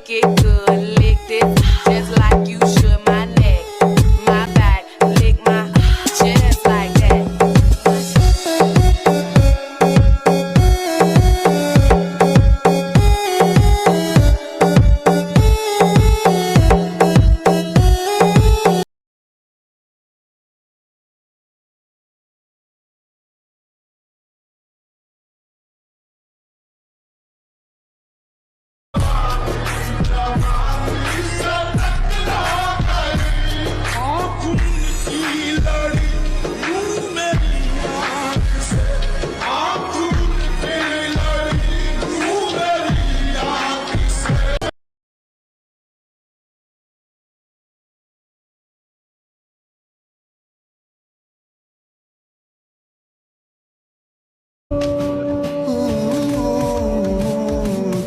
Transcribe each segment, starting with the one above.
lick it good, lick it just like you should. My neck, my back, lick my just like that.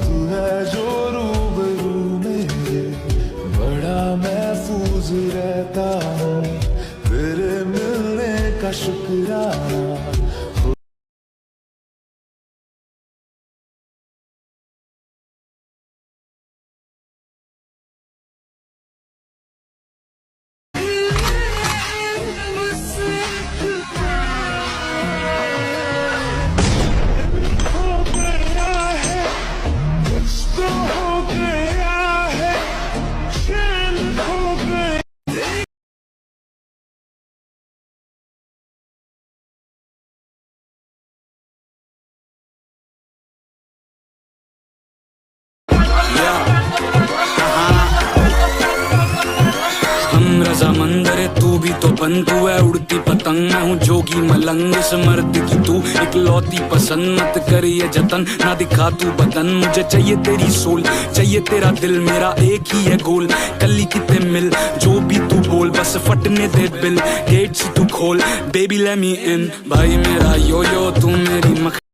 तू है जो रूबरू मेरे, बड़ा महफूज रहता हूँ, तेरे मिलने का शुक्राना। हम रजामंदर है तू भी तो बन, तू है उड़ती पतंग, मैं हूँ जोगी मलंग, इस मर्द की तू इकलौती पसंद, मत कर ये जतन ना दिखा तू बदन, मुझे चाहिए तेरी सोल, चाहिए तेरा दिल, मेरा एक ही है गोल, कली किते मिल जो भी तू बोल, बस फटने दे बिल, गेट्स तू खोल, बेबी लेट मी इन, भाई मेरा यो यो तू मेरी मख